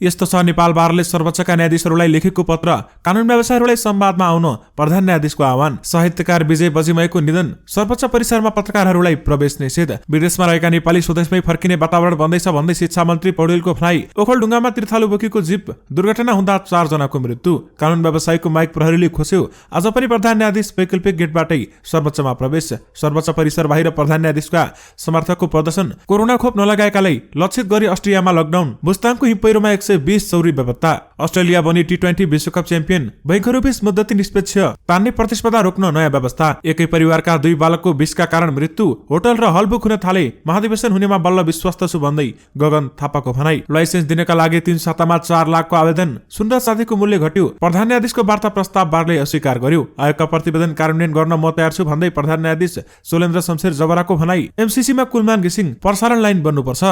यस्तो छ नेपाल बारले सर्वोच्चका न्यायाधीशहरूलाई लेखेको पत्र, कानून व्यवसायीहरूलाई संवादमा आउन प्रधान न्यायाधीशको आह्वान, साहित्यकार विजय बजिमयको निधन, सर्वोच्च परिसरमा पत्रकारहरूलाई प्रवेश निषेध, विदेशमा रहेका नेपाली स्वदेशमै फर्किने वातावरण बन्दैछ भन्दै शिक्षा मन्त्री पौडेलको भनाई, ओखलढुङ्गामा तीर्थालु बोकेको जीप दुर्घटना हुँदा 4 जनाको मृत्यु, कानून व्यवसायीको माइक प्रहरीले खोस्यो, आज पनि प्रधान न्यायाधीश वैकल्पिक गेटबाटै सर्वोच्चमा प्रवेश, सर्वोच्च परिसर बाहिर प्रधान न्यायाधीशका समर्थकको प्रदर्शन, कोरोना खोप नलगाएकालाई लक्षित गरी अस्ट्रेलियामा लकडाउन, बुस्ताङको हिमपैह्रोमा 120 चौरी बेपत्ता, अस्ट्रेलिया बनी T20 विश्वकप च्याम्पियन, बैंकहरूबीच मुद्दती निष्पक्ष तान्ने प्रतिस्पर्धा रोक्न नयाँ व्यवस्था, एकै परिवारका 2 बालकको विषका कारण मृत्यु, होटल र हल बुक हुन थाले, महाधिवेशन हुनेमा बल्ल विश्वस्त छु भन्दै गगन थापाको भनाई, लाइसेन्स दिनका लागि 3 सातामा 4 लाखको आवेदन, सुन र चाँदीको मूल्य घट्यो, प्रधान न्यायाधीशको वार्ता प्रस्ताव बारले अस्वीकार गर्यो, आयोगका प्रतिवेदन कार्यान्वयन गर्न म तयार छु भन्दै प्रधान न्यायाधीश सोलेन्द्र शमशेर जबराको भनाई, एमसीसीमा कुलमान घिसिङ प्रसारण लाइन बन्नुपर्छ।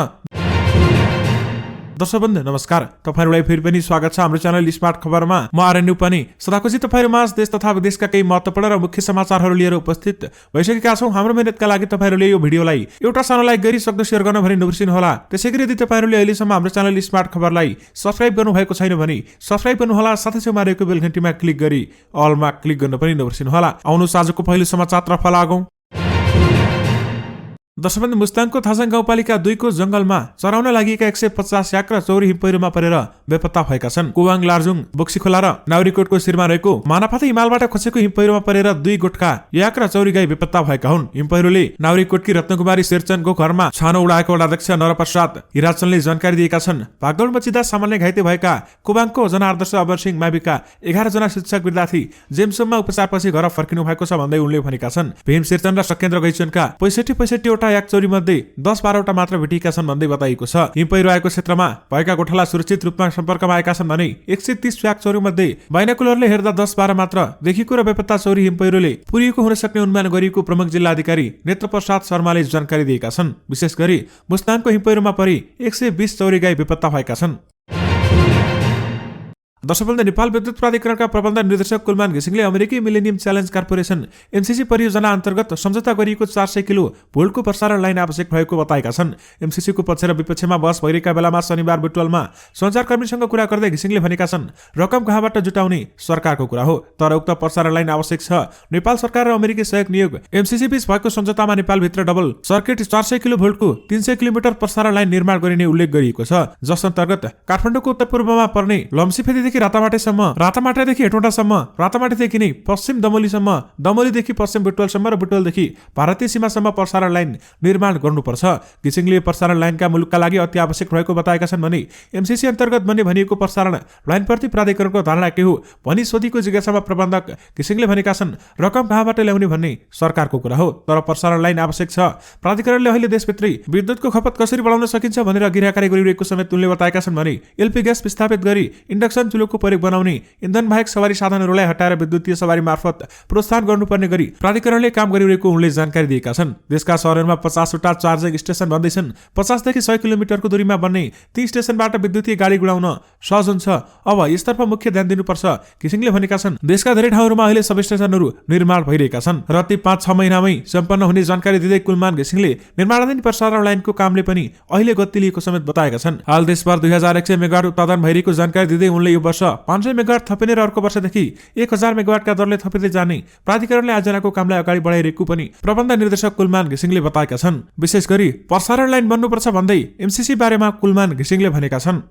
दर्शकवृन्द नमस्कार, तपाईहरुलाई फेरि पनि स्वागत छ हाम्रो च्यानल स्मार्ट खबरमा। म आरएनयु पनि सदाकोजी तपाईहरुमाझ देश तथा विदेशका केही महत्त्वपूर्ण र मुख्य समाचारहरू लिएर उपस्थित भइसकेका छौं। हाम्रो मेहनतका लागि तपाईहरुले यो भिडियोलाई एउटा सानो लाइक गरी सक्दो शेयर गर्न भनी नबिर्सिनु होला। त्यसैगरी यदि तपाईहरुले अहिलेसम्म हाम्रो च्यानल स्मार्ट खबरलाई सब्स्क्राइब गर्नु भएको छैन भने सब्स्क्राइब गर्नु होला, साथै छेउमा रहेको बेल घण्टीमा क्लिक गरी अलमा क्लिक गर्न पनि नबिर्सिनु होला। आउनुस आजको पहिलो समाचारतर्फ लागौं। दर्शकवृन्द मुस्ताङको थासाङ गाउँपालिका 2 को जंगलमा चराउन लागेका 150 याक र चौरी हिमपैह्रोमा परेर बेपत्ता भएका छन्। कुवाङ, लार्जुङ, बोक्सीखोला र नाउरीकोटको शिरमा रहेको मानाफाती हिमालबाट खसेको हिमपैह्रोमा परेर 2 गोठका याक र चौरी गाई बेपत्ता भएका हुन्। हिमपैह्रोले नाउरीकोटकी रत्नकुमारी शेरचनको घरमा छानो उडाएको वडाध्यक्ष नरप्रसाद हिराचनले जानकारी दिएका छन्। भागदौड मचिँदा सामान्य घाइते भएका कुवाङको जनआदर्श अमरसिंह माविका 11 जना शिक्षक विद्यार्थी जेम्सोममा उपचारपछि घर फर्किनु भएको छ भन्दै उनले भनेका छन्। भीम शेरचन र सकेन्द्र गैचनका 65 वटा याक चौरी मध्ये 10-12 वटा मात्र भेटिएका छन् भन्दै बताइएको छ। हिमपैह्रो आएको क्षेत्रमा भएका गोठाला सुरक्षित रूपमा सम्पर्कमा आएका छन् भने 130 याक चौरी मध्ये बाइनाकुलरले हेर्दा 10-12 मात्र देखिएको र बेपत्ता चौरी हिमपैह्रोले पुरिएको हुन सक्ने अनुमान गरिएको प्रमुख जिल्ला अधिकारी नेत्रप्रसाद शर्माले जानकारी दिएका छन्। विशेष गरी मुस्ताङको हिमपैह्रोमा परि 120 चौरी गाई बेपत्ता भएका छन्। दर्शकवृन्द नेपाल विद्युत प्राधिकरणका प्रबन्ध निर्देशक कुलमान घिसिङले अमेरिकी मिलेनियम च्यालेन्ज कर्पोरेसन एमसीसी परियोजना अन्तर्गत सम्झौता गरिएको 400 किलो भोल्टको प्रसारण लाइन आवश्यक भएको बताएका छन्। एमसीसीको पक्ष र विपक्षमा बहस भइरहेका बेलामा शनिबार बुटवलमा सञ्चारकर्मीसँग कुरा गर्दै घिसिङले भनेका छन्, रकम कहाँबाट जुटाउने सरकारको कुरा हो, तर उक्त प्रसारण लाइन आवश्यक छ। नेपाल सरकार र अमेरिकी सहयोग नियोग एमसीसी बीच भएको सम्झौतामा नेपालभित्र डबल सर्किट 400 किलो भोल्टको 300 किलोमिटर प्रसारण लाइन निर्माण गरिने उल्लेख गरिएको छ, जस अन्तर्गत काठमाडौँको उत्तरपूर्वमा पर्ने लम्सीफेदी रातामाटेसम्म, रातामाटेदेखि हेटौँडासम्म, रातामाटेदेखि नै पश्चिम दमोलीसम्म, दमोलीदेखि पश्चिम बुटवलसम्म र बुटवलदेखि भारतीय सीमासम्म प्रसारण लाइन निर्माण गर्नुपर्छ। घिसिङले प्रसारण लाइनका मुलुकका लागि अति आवश्यक रहेको बताएका छन् भने एमसीसी अन्तर्गत बन्ने भनिएको प्रसारण लाइनप्रति प्राधिकरणको धारणा के हो भनी सोधीको जिज्ञासामा प्रबन्धक घिसिङले भनेका छन्, रकम कहाँबाट ल्याउने भन्ने सरकारको कुरा हो, तर प्रसारण लाइन आवश्यक छ। प्राधिकरणले अहिले देशभित्रै विद्युतको खपत कसरी बढाउन सकिन्छ भनेर गिराकारी गरिरहेको समेत उनले बताएका छन् भने एलपी ग्यास विस्थापित गरी इन्डक्सन चुलोको प्रयोग बनाउने, इन्धन बाहेक सवारी साधनहरूलाई हटाएर विद्युतीय सवारी मार्फत प्रोत्साहन गर्नुपर्ने गरी प्राधिकरणले काम गरिरहेको उनले जानकारी दिएका छन्। देशका शहरहरूमा 50 वटा चार्जिङ स्टेसन बन्दैछन्। 50 देखि 100 किलोमिटरको दूरीमा बन्ने ती स्टेसनबाट विद्युतीय गाडी गुडाउन सहज हुन्छ। अब यसतर्फ मुख्य ध्यान दिनुपर्छ, घिसिङले भनेका छन्। देशका धेरै ठाउँहरूमा अहिले सब स्टेसनहरू निर्माण भइरहेका छन् र ती 5-6 महिनामै सम्पन्न हुने जानकारी दिँदै कुलमान घिसिङले निर्माणाधीन प्रसारण लाइनको कामले पनि अहिले गति लिएको समेत बताएका छन्। हाल देशभर 2100 मेगावाट उत्पादन भइरहेको जानकारी दिँदै उनले यो वर्ष 500 मेगावाट थपिने र अर्को वर्षदेखि 1000 मेगावाटका दरले थपिँदै जाने प्राधिकरणले आयोजनाको कामलाई अगाडि बढाइरहेको पनि प्रबन्ध निर्देशक कुलमान घिसिङले बताएका छन्। विशेष गरी प्रसारण लाइन बन्नुपर्छ भन्दै एमसीसी बारेमा कुलमान घिसिङले भनेका छन्।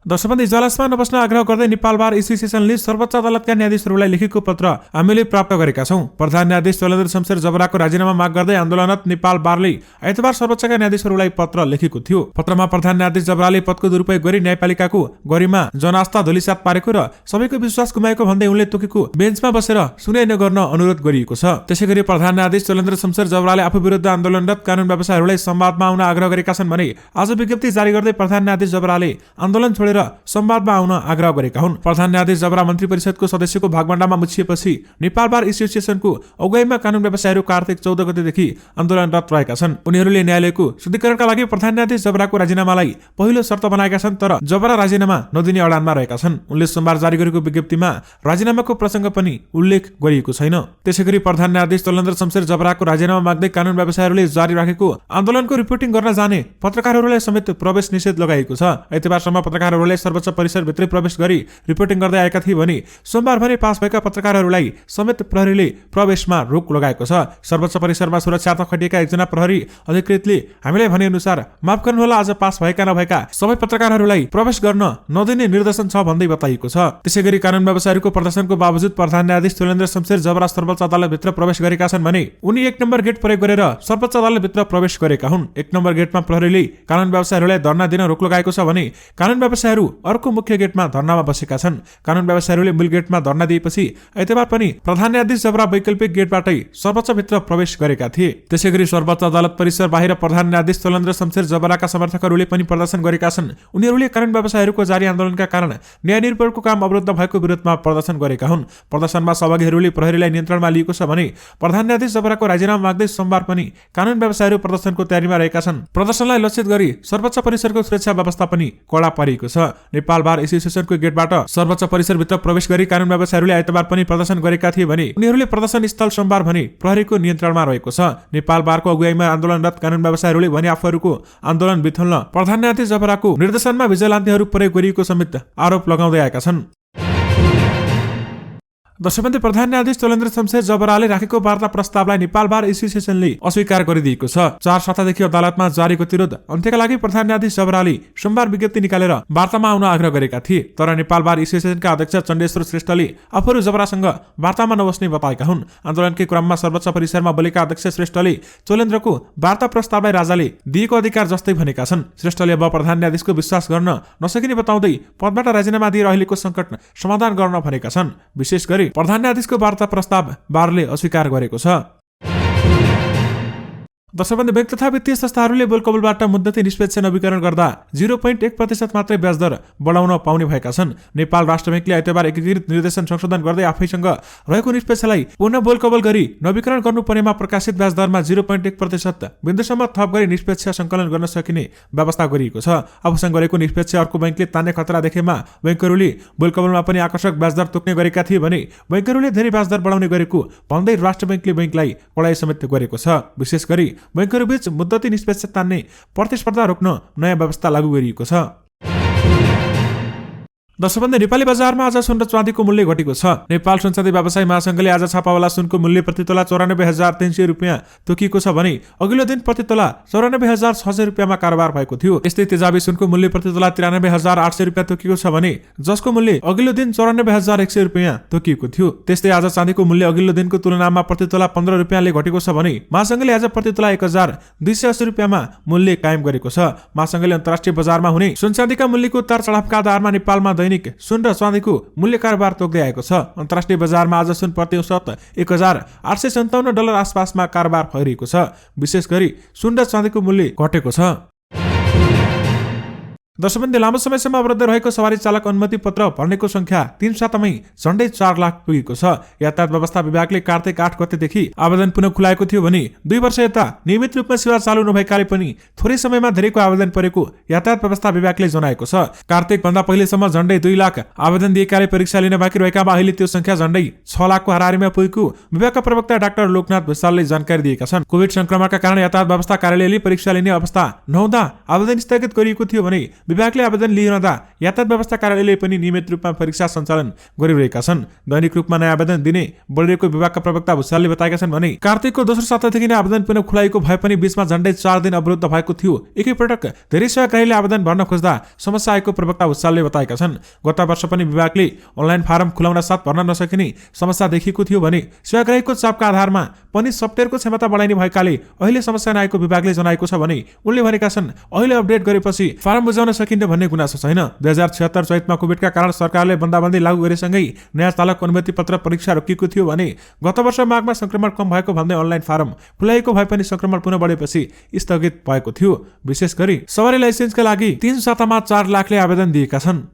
दर्शकवृन्द जलाशमा नबस्न आग्रह गर्दै नेपाल बार एसोसिएसनले सर्वोच्च अदालतका न्यायाधीशहरूलाई लेखेको पत्र हामीले प्राप्त गरेका छौं। प्रधान न्यायाधीश सोलेन्द्र शमशेर जबराको राजीनामा माग गर्दै आन्दोलनरत नेपाल बारले आइतबार सर्वोच्चका न्यायाधीशहरूलाई पत्र लेखेको थियो। पत्रमा प्रधान न्यायाधीश जबराले पदको दुरुपयोग गरी न्यायपालिकाको गरिमा जनआस्था धुलिसात पारेको र सबैको विश्वास गुमाएको भन्दै उनले तोकेको बेन्चमा बसेर सुनाइ नगर्न अनुरोध गरिएको छ। त्यसैगरी प्रधान न्यायाधीश सोलेन्द्र शमशेर जबराले आफू विरुद्ध आन्दोलनरत कानून व्यवसायीहरूलाई संवादमा आउन आग्रह गरेका छन् भने आज विज्ञप्ति जारी गर्दै प्रधान न्यायाधीश जबराले आन्दोलन छोडेर गरेर संवादमा आउन आग्रह गरेका हुन्। प्रधान न्यायाधीश जबरा मन्त्री परिषदको सदस्यको भागभण्डामा मुछिएपछि नेपाल बार एसोसिएसनको अगुवाईमा कानून व्यवसायीहरू कार्तिक 14 गतेदेखि आन्दोलनरत रहेका छन्। उनीहरूले न्यायालयको शुद्धिकरणका लागि प्रधान न्यायाधीश जबराको राजीनामालाई पहिलो शर्त बनाएका छन्, तर जबरा राजीनामा नदिने अडानमा रहेका छन्। उनले सोमबार जारी गरेको विज्ञप्तिमा राजीनामाको प्रसङ्ग पनि उल्लेख गरिएको छैन। त्यसैगरी प्रधान न्यायाधीश तोलेन्द्र शमशेर जबराको राजीनामा माग्दै कानून व्यवसायीहरूले जारी राखेको आन्दोलनको रिपोर्टिङ गर्न जाने पत्रकारहरूलाई समेत प्रवेश निषेध लगाइएको छ। आइतबारसम्म पत्रकारहरूले सर्वोच्च परिसरभित्रै प्रवेश गरी रिपोर्टिङ गर्दै आएका थिए भने सोमबार भने पास भएका पत्रकारहरूलाई समेत प्रहरीले प्रवेशमा रोक लगाएको छ। सर्वोच्च परिसरमा सुरक्षार्थ खटिएका एकजना प्रहरी अधिकृतले हामीलाई भने अनुसार माफ गर्नुहोला, आज पास भएका नभएका सबै पत्रकारहरूलाई प्रवेश गर्न नदिने निर्देशन छ भन्दै बताइएको छ। त्यसैगरी कानून व्यवसायीहरूको प्रदर्शनको बावजुद प्रधान न्यायाधीश तोलेन्द्र शमशेर जबरा सर्वोच्च अदालतभित्र प्रवेश गरेका छन् भने उनी 1 नम्बर गेट प्रयोग गरेर सर्वोच्च अदालतभित्र प्रवेश गरेका हुन्। 1 नम्बर गेटमा प्रहरीले कानून व्यवसायीहरूलाई धरना दिन रोक लगाएको छ भने कानून व्यवसायीहरू अर्को मुख्य गेटमा धरनामा बसेका छन्। कानून व्यवसायीहरूले मूल गेटमा धरना दिएपछि आइतबार पनि प्रधान न्यायाधीश जबरा वैकल्पिक गेटबाटै सर्वोच्चभित्र प्रवेश गरेका थिए। त्यसैगरी सर्वोच्च अदालत परिसर बाहिर प्रधान न्यायाधीश तोलेन्द्र शमशेर जबराका समर्थकहरूले पनि प्रदर्शन गरेका छन्। उनीहरूले कानून व्यवसायीहरूको जारी आन्दोलनका कारण न्याय निर्माणको काम अवरुद्ध भएको विरोधमा प्रदर्शन गरेका हुन्। प्रदर्शनमा सहभागीहरूले प्रहरीलाई नियन्त्रणमा लिएको छ भने प्रधान न्यायाधीश जबराको राजीनामा माग्दै सोमबार पनि कानून व्यवसायीहरू प्रदर्शनको तयारीमा रहेका छन्। प्रदर्शनलाई लक्षित गरी सर्वोच्च परिसरको सुरक्षा व्यवस्था पनि कडा पारिएको छ। नेपाल बार एसोसिएसनको गेटबाट सर्वोच्च परिसरभित्र प्रवेश गरी कानून व्यवसायीहरूले आइतबार पनि प्रदर्शन गरेका थिए भने उनीहरूले प्रदर्शन स्थल सोमबार भने प्रहरीको नियन्त्रणमा रहेको छ। नेपाल बारको अगुवाईमा आन्दोलनरत कानून व्यवसायीहरूले भने आफूहरूको आन्दोलन बिथुल्न प्रधान न्यायाधीश जबराको निर्देशनमा भिजिलान्तीहरू प्रयोग गरिएको समेत आरोप लगाउँदै आएका छन्। दर्शकवृन्द, प्रधान न्यायाधीश तोलेन्द्र शमशेर जबराले राखेको वार्ता प्रस्तावलाई नेपाल बार एसोसिएसनले अस्वीकार गरिदिएको छ। 4 सातादेखि अदालतमा जारी गतिरोध अन्त्यका लागि प्रधान न्यायाधीश जबराले सोमबार विज्ञप्ति निकालेर वार्तामा आउन आग्रह गरेका थिए, तर नेपाल बार एसोसिएसनका अध्यक्ष चण्डेश्वर श्रेष्ठले आफूहरू जबरासँग वार्तामा नबस्ने बताएका हुन्। आन्दोलनकै क्रममा सर्वोच्च परिसरमा बोलेका अध्यक्ष श्रेष्ठले तोलेन्द्रको वार्ता प्रस्तावलाई राजाले दिएको अधिकार जस्तै भनेका छन्। श्रेष्ठले अब प्रधान न्यायाधीशको विश्वास गर्न नसकिने बताउँदै पदबाट राजीनामा दिएर अहिलेको संकट समाधान गर्न भनेका छन्। विशेष गरी प्रधान न्यायाधीशको वार्ता प्रस्ताव बारले अस्वीकार गरेको छ। दर्शकवृन्द, बैंक तथा वित्तीय संस्थाहरूले बोलकबोलबाट मुद्दती निष्पेक्ष नवीकरण गर्दा 0.1% मात्रै ब्याज दर बढाउन पाउने भएका छन्। नेपाल राष्ट्र बैंकले आइतबार एकीकृत निर्देशन संशोधन गर्दै आफैसँग रहेको निष्पेक्षलाई पुनः बोलकबोल गरी नवीकरण गर्नुपर्नेमा प्रकाशित ब्याज दरमा 0.1% बिन्दुसम्म थप गरी निष्पेक्ष सङ्कलन गर्न सकिने व्यवस्था गरिएको छ। आफूसँग गरेको निष्पेक्ष अर्को बैंकले तान्ने खतरा देखेमा बैंकहरूले बोलकबोलमा पनि आकर्षक ब्याज दर तोक्ने गरेका थिए भने बैंकहरूले धेरै ब्याज दर बढाउने गरेको भन्दै राष्ट्र बैंकले बैंकलाई कडाई समेत गरेको छ। विशेष गरी बैंकहरूबीच मुद्दती निष्पेक्ष तान्ने प्रतिस्पर्धा रोक्न नयाँ व्यवस्था लागू गरिएको छ। दर्शकवृन्द, नेपाली बजारमा आज सुन र चाँदीको मूल्य घटेको छ। नेपाल सुन चाँदी व्यवसायी महासंघले आज छापावाला सुनको मूल्य प्रति तोला 94,300 रुपियाँ तोकिएको छ भने अघिल्लो दिन प्रति तोला 94,600 रुपियाँमा कारोबार भएको थियो। यस्तै तेजाबी सुनको मूल्य प्रति तोला 93,800 रुपियाँ तोकिएको छ भने जसको मूल्य अघिल्लो दिन 94,100 रुपियाँ तोकिएको थियो। त्यस्तै आज चाँदीको मूल्य अघिल्लो दिनको तुलनामा प्रति तोला 15 रुपियाँले घटेको छ भने महासंघले आज प्रति तोला 1,280 रुपियाँमा मूल्य कायम गरेको छ। महासंघले अन्तर्राष्ट्रिय बजारमा हुने सुन चाँदीका मूल्यको उतार चढावका आधारमा नेपालमा दैनिक सुन र चाँदीको मूल्य कारोबार तोक्दै आएको छ। अन्तर्राष्ट्रिय बजारमा आज सुन प्रति औसत $1,857 आसपासमा कारोबार भइरहेको छ। विशेष गरी सुन र चाँदीको मूल्य घटेको छ। दर्शकवृन्द, लामो समयसम्म अवरुद्ध रहेको सवारी चालक अनुमति पत्र भर्नेको संख्या 3 सातामै झण्डै 4 लाख पुगेको छ। यातायात व्यवस्था विभागले कार्तिक 8 गतेदेखि आवेदन पुनः खुलाएको थियो भने 2 वर्ष यता नियमित रूपमा सेवा चालू नभएकाले पनि थोरै समयमा धेरैको आवेदन परेको यातायात व्यवस्था विभागले जनाएको छ। कार्तिक भन्दा पहिलेसम्म झण्डै 2 लाख आवेदन दिएकाले परीक्षा लिन बाँकी रहेकामा अहिले त्यो संख्या झण्डै 6 लाखको हाराहारीमा पुगेको विभागका प्रवक्ता डाक्टर लोकनाथ भुसालले जानकारी दिएका छन्। कोभिड संक्रमणका कारण यातायात व्यवस्था कार्यालयले परीक्षा लिने अवस्था नहुँदा आवेदन स्थगित गरिएको थियो भने विभागले आवेदन लिइरहँदा यातायात व्यवस्था कार्यालयले पनि नियमित रूपमा परीक्षा सञ्चालन गरिरहेका छन्। दैनिक रूपमा नयाँ आवेदन दिने बढिरहेको विभागका प्रवक्ता भुसालले बताएका छन् भने कार्तिकको दोस्रो सातादेखि नै आवेदन पुनः खुलाएको भए पनि बीचमा झण्डै 4 दिन अवरुद्ध भएको थियो। एकैपटक धेरै सेवाग्राहीले आवेदन भर्न खोज्दा समस्या आएको प्रवक्ता भुसालले बताएका छन्। गत वर्ष पनि विभागले अनलाइन फारम खुलाउन साथ भर्न नसकिने समस्या देखिएको थियो भने सेवाग्राहीको चापका आधारमा पनि सफ्टवेयरको क्षमता बढाइने भएकाले अहिले समस्या नआएको विभागले जनाएको छ भने उनले भनेका छन् अहिले अपडेट गरेपछि फारम बुझाउन सकिन्छ भन्ने गुनासो छैन। 2076 चैतमा कोभिडका कारण सरकारले बन्दाबन्दी लागू गरेसँगै नयाँ चालक अनुमति पत्र परीक्षा रोकिएको थियो भने गत वर्ष माघमा संक्रमण कम भएको भन्दै अनलाइन फारम खुलाएको भए पनि संक्रमण पुनः बढेपछि स्थगित भएको थियो। विशेष गरी सवारी लाइसेन्सका लागि 3 सातामा 4 लाखले आवेदन दिएका छन्।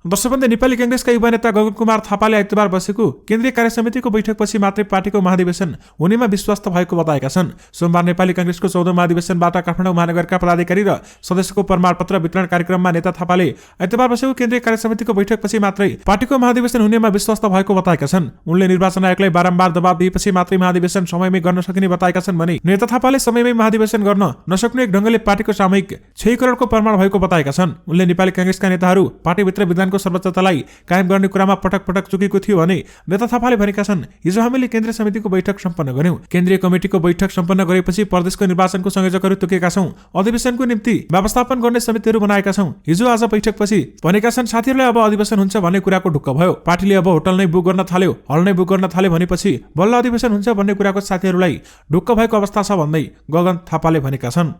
दर्शकवृन्द, नेपाली कांग्रेसका युवा नेता गगन कुमार थापाले आइतबार बसेको केन्द्रीय कार्य समितिको बैठकपछि मात्रै पार्टीको महाधिवेशन हुनेमा विश्वास भएको बताएका छन्। सोमबार नेपाली कांग्रेसको 14औं महाधिवेशनबाट काठमाडौँ महानगरका पदाधिकारी र सदस्यको प्रमाणपत्र वितरण कार्यक्रममा नेता थापाले आइतबार बसेको केन्द्रीय कार्य समितिको बैठकपछि मात्रै पार्टीको महाधिवेशन हुनेमा विश्वास भएको बताएका छन्। उनले निर्वाचन आयोगलाई बारम्बार दबाब दिएपछि मात्रै महाधिवेशन समयमै गर्न सकिने बताएका छन् भने नेता थापाले समयमै महाधिवेशन गर्न नसक्ने एक ढंगले पार्टीको सामूहिक क्षयीकरणको प्रमाण भएको बताएका छन्। उनले नेपाली कांग्रेसका नेताहरू पार्टीभित्र विधानको सर्वोच्चतालाई कायम गर्ने कुरामा पटक पटक चुकेको थियो भने नेता थापाले भनेका छन्, हिजो हामीले केन्द्रीय समितिको बैठक सम्पन्न गर्यौं। केन्द्रीय कमिटिको बैठक सम्पन्न गरेपछि प्रदेशको निर्वाचनको संयोजकहरू तोकेका छौं। अधिवेशनको निम्ति व्यवस्थापन गर्ने समितिहरू बनाएका छौं। हिजो आज बैठकपछि भनेका छन् साथीहरूले अब अधिवेशन हुन्छ भन्ने कुराको ढुक्क भयो। पार्टीले अब होटल नै बुक गर्न थाल्यो, हल नै बुक गर्न थाल्यो भनेपछि बल्ल अधिवेशन हुन्छ भन्ने कुराको साथीहरूलाई ढुक्क भएको अवस्था छ भन्दै गगन थापाले भनेका छन्।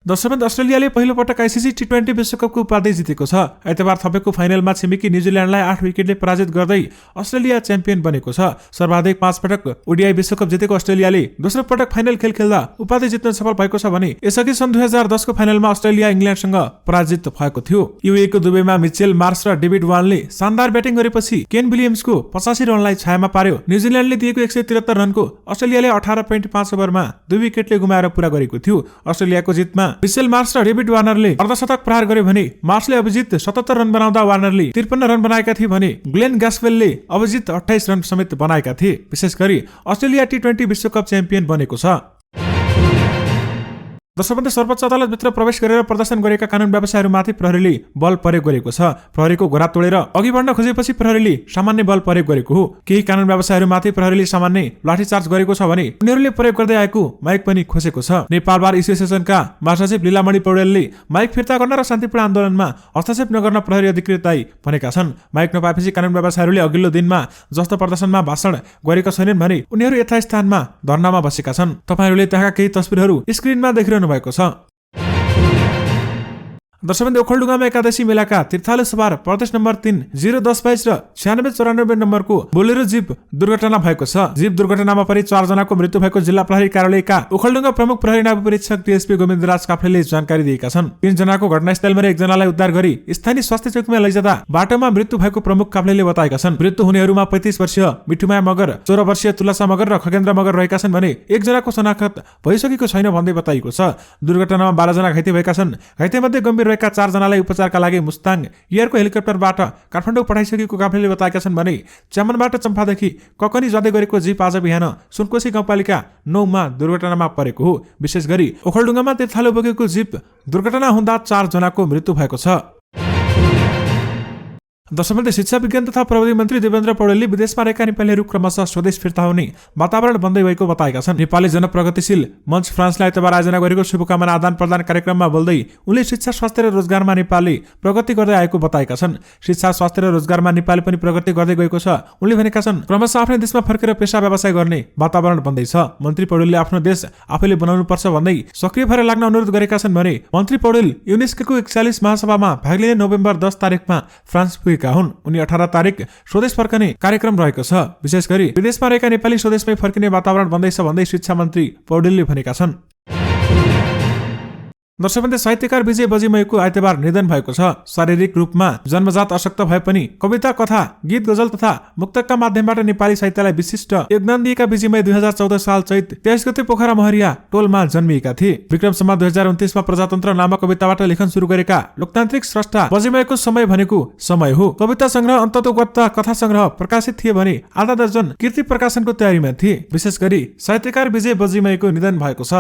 दर्शकवृन्द, अस्ट्रेलियाले पहिलो पटक आइसिसी टी20 विश्वकपको उपाधि जितेको छ। आइतबार थपेको फाइनलमा छिमेकी न्युजिल्यान्डलाई 8 विकेटले पराजित गर्दै अस्ट्रेलिया च्याम्पियन बनेको छ। सर्वाधिक 5 पटक ओडिआई विश्वकप जितेको अस्ट्रेलियाले दोस्रो पटक फाइनल खेल खेल्दा उपाधि जित्न सफल भएको छ भने यसअघि सन् 2010 को फाइनलमा अस्ट्रेलिया इङ्ल्यान्डसँग पराजित भएको थियो। युएको दुबईमा मिचेल मार्स र डेभिड वार्नले शानदार ब्याटिङ गरेपछि केन विलियम्सको 85 रनलाई छायामा पार्यो। न्युजिल्यान्डले दिएको 173 रनको अस्ट्रेलियाले 18.5 ओभरमा 2 विकेटले गुमाएर पूरा गरेको थियो। अस्ट्रेलियाको जितमा मिचेल मार्स र डेभिड वार्नरले अर्धशतक प्रहार गर्यो भने मार्सले अभिजित 77 रन बनाउँदा वार्नरले 53 रन बनाएका थिए भने ग्लेन ग्यास्वेलले अभिजित 28 रन समेत बनाएका थिए। विशेष गरी अस्ट्रेलिया टी20 विश्वकप च्याम्पियन बनेको छ। दर्शकवृन्द, सर्वोच्च अदालतभित्र प्रवेश गरेर प्रदर्शन गरेका कानून व्यवसायीहरूमाथि प्रहरीले बल प्रयोग गरेको छ। प्रहरीको घोडा तोडेर अघि बढ्न खोजेपछि प्रहरीले सामान्य बल प्रयोग गरेको हो। केही कानून व्यवसायीहरूमाथि प्रहरीले सामान्य लाठीचार्ज गरेको छ भने उनीहरूले प्रयोग गर्दै आएको माइक पनि खोसेको छ। नेपाल बार एसोसिएसनका महासचिव लीलामणि पौडेलले माइक फिर्ता गर्न र शान्तिपूर्ण आन्दोलनमा हस्तक्षेप नगर्न प्रहरी अधिकृतलाई भनेका छन्। माइक नपाएपछि कानून व्यवसायीहरूले अघिल्लो दिनमा जस्तो प्रदर्शनमा भाषण गरेका छैनन् भने उनीहरू यथास्थानमा धरनामा बसेका छन्। तपाईहरूले त्यहाँका केही तस्बिरहरू स्क्रिनमा देखिरहनु भएको छ। दर्शकवृन्द, ओखलढुङ्गामा एकादशी मेलाका तीर्थालु सवार प्रदेश नम्बर 3 01022 र 9694 नम्बरको बोलेरो जीप दुर्घटना भएको छ। जीप दुर्घटनामा परि 4 जनाको मृत्यु भएको जिल्ला प्रहरी कार्यालयका ओखलढुङ्गा प्रमुख प्रहरी नायब डीएसपी गोविन्दराज काफ्लेले जानकारी दिएका छन्। 3 जनाको घटनास्थलमा 1 जनालाई उद्धार गरी स्थानीय स्वास्थ्य चौकीमा लैजाँदा बाटोमा मृत्यु भएको प्रमुख काफ्लेले बताएका छन्। मृत्यु हुनेहरूमा 35 वर्षीय मिठुमाया मगर, 14 वर्षीय तुलसा मगर र खगेन्द्र मगर रहेका छन् भने 1 जनाको शनाखत भइसकेको छैन भन्दै बताइएको छ। दुर्घटनामा 12 जना घाइते भएका छन्। घाइतेमध्ये गम्भीर 4 जनालाई उपचारका लागि मुस्ताङ एयरको हेलिकप्टरबाट काठमाडौँ पठाइसकेको काफ्लेले बताएका छन् भने च्यामनबाट चम्फादेखि ककनी जाँदै गरेको जीप आज बिहान सुनकोशी गाउँपालिका 9 मा दुर्घटनामा परेको हो। विशेष गरी ओखलढुङ्गामा तीर्थालु बोकेको जीप दुर्घटना हुँदा 4 जनाको मृत्यु भएको छ। दर्शकवृन्द, शिक्षा विज्ञान तथा प्रविधि मन्त्री देवेन्द्र पौडेलले विदेशमा रहेका नेपालीहरू क्रमशः स्वदेश फिर्ता हुने वातावरण बन्दै गएको बताएका छन्। नेपाली जनप्रगतिशील मञ्च फ्रान्सले आइतबार आयोजना गरेको शुभकामना आदान प्रदान कार्यक्रममा बोल्दै उनले शिक्षा, स्वास्थ्य र रोजगारमा नेपालले प्रगति गर्दै आएको बताएका छन्। शिक्षा, स्वास्थ्य र रोजगारमा नेपालले पनि प्रगति गर्दै गएको छ। उनले भनेका छन्, क्रमशः आफ्नै देशमा फर्केर पेशा व्यवसाय गर्ने वातावरण बन्दैछ। मन्त्री पौडेलले आफ्नो देश आफैले बनाउनु पर्छ भन्दै सक्रिय भएर लाग्न अनुरोध गरेका छन् भने मन्त्री पौडेल युनेस्को 41 महासभामा भाग लिने नोभेम्बर 10 तारिकमा फ्रान्स हुन्। उनी 18 तारिक स्वदेश फर्कने कार्यक्रम रहेको छ। विशेष गरी विदेशमा रहेका नेपाली स्वदेशमै फर्किने वातावरण बन्दैछ भन्दै शिक्षा मन्त्री पौडेलले भनेका छन्। दर्शकवृन्द, साहित्यकार विजय बजिमयको आइतबार निधन भएको छ। शारीरिक रूपमा जन्मजात अशक्त भए पनि कविता, कथा, गीत, गजल तथा मुक्तकका माध्यमबाट नेपाली साहित्यलाई विशिष्ट योगदान दिएका विजयमय 2014 साल चैत 23 गते पोखरा महरिया टोलमा जन्मिएका थिए। विक्रम सम्वत 2029 मा प्रजातन्त्र नामक कविताबाट लेखन सुरु गरेका लोकतान्त्रिक स्रष्टा बजिमयको समय भनेको समय हो। कविता संग्रह, अन्ततोगत कथा संग्रह प्रकाशित थिए भने आधा दर्जन कृति प्रकाशनको तयारीमा थिए। विशेष गरी साहित्यकार विजय बजिमयको निधन भएको छ।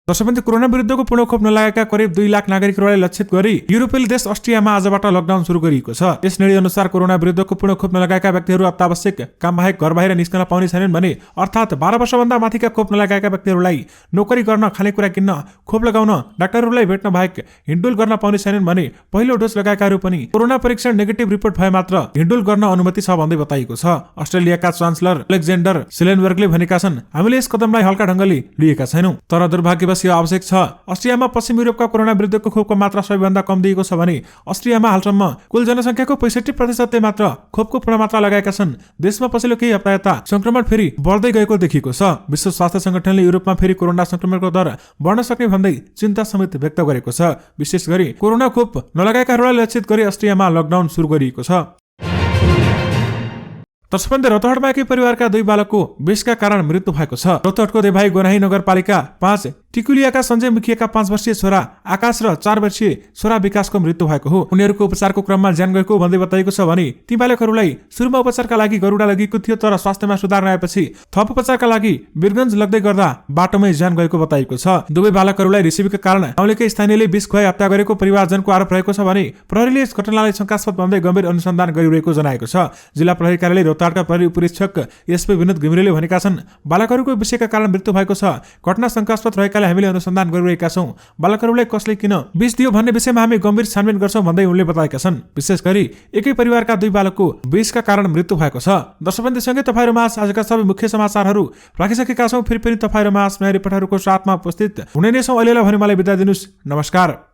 दर्शकवृन्द, कोरोना विरुद्धको पूर्ण खोप नलागेका करिब 2 लाख नागरिकहरूलाई लक्षित गरी युरोपेली देश अस्ट्रियामा आजबाट लकडाउन सुरु गरिएको छ। यस निर्णय अनुसार कोरोना विरुद्धको पूर्ण खोप नलगाएका व्यक्तिहरू अत्यावश्यक काम बाहेक घर बाहिर निस्कन पाउने छैनन् भने अर्थात् 12 वर्षभन्दा माथिका खोप नलगाएका व्यक्तिहरूलाई नोकरी गर्न, खानेकुरा किन्न, खोप लगाउन, डाक्टरहरूलाई भेट्न बाहेक हिँडडुल गर्न पाउने छैनन् भने पहिलो डोज लगाएकाहरू पनि कोरोना परीक्षण नेगेटिभ रिपोर्ट भए मात्र हिँडडुल गर्न अनुमति छ भन्दै बताइएको छ। अस्ट्रेलियाका चान्सलर अलेक्जेन्डर सिलेनबर्गले भनेका छन्, हामीले यस कदमलाई हल्का ढंगले लिएका छैनौं, तर दुर्भाग्यवश अवश्य आवश्यक छ। अस्ट्रियामा पश्चिम युरोपका कोरोना विरुद्धको खोपको मात्रा सबैभन्दा कम दिएको छ भने अस्ट्रियामा हालसम्म कुल जनसङ्ख्याको 65% मात्र खोपको पूर्ण मात्रा लगाएका छन्। देशमा पछिल्लो केही हप्ता यता संक्रमण फेरि बढ्दै गएको देखिएको छ। विश्व स्वास्थ्य संगठनले युरोपमा फेरि कोरोना संक्रमणको दर बढ्न सक्ने भन्दै चिन्ता समेत व्यक्त गरेको छ। विशेष गरी कोरोना खोप नलगाएकाहरूलाई लक्षित गरी अस्ट्रियामा लकडाउन सुरु गरिएको छ। तर्सपन्दै रौतहटमा एकै परिवारका 2 बालकको विषका कारण मृत्यु भएको छ। रौतहटको देवाई गोराही नगरपालिका 5 टिकुलियाका सञ्जय मुखियाका 5 वर्षीय छोरा आकाश र 4 वर्षीय छोरा विकासको मृत्यु भएको हो। उनीहरूको उपचारको क्रममा ज्यान गएको भन्दै बताइएको छ भने ती बालकहरूलाई सुरुमा उपचारका लागि गरुडा लगेको थियो, तर स्वास्थ्यमा सुधार नआएपछि थप उपचारका लागि वीरगञ्ज लग्दै गर्दा बाटोमै ज्यान गएको बताइएको छ। दुवै बालकहरूलाई रिसिभीका कारण गाउँलेकै स्थानीयले विष खुवाई हत्या गरेको परिवारजनको आरोप रहेको छ भने प्रहरीले यस घटनालाई शंकास्पद भन्दै गम्भीर अनुसन्धान गरिरहेको जनाएको छ। जिल्ला प्रहरी कार्यालय रौतहटका प्रहरी उपरीक्षक एसपी विनोद घिमिरेले भनेका छन्, बालकहरूको विषयका कारण मृत्यु भएको छ। घटना शंकास्पद रहेकाले हामीले अनुसन्धान गरिरहेका छौं। बालकहरूलाई कसले किन विष दियो भन्ने विषयमा हामी गम्भीर छानबिन गर्छौं भन्दै उनले बताएका छन्। विशेष गरी एकै परिवारका 2 बालकको विषका कारण मृत्यु भएको छ। दर्शकवृन्दसँगै तपाईहरु माझ आजका सबै मुख्य समाचारहरू राखिसकेका छौं। फेरि तपाईहरु माझ नयाँ रिपोर्टहरूको साथमा उपस्थित हुने नै छौं। अहिलेलाई भने मलाई बिदा दिनुस्। नमस्कार।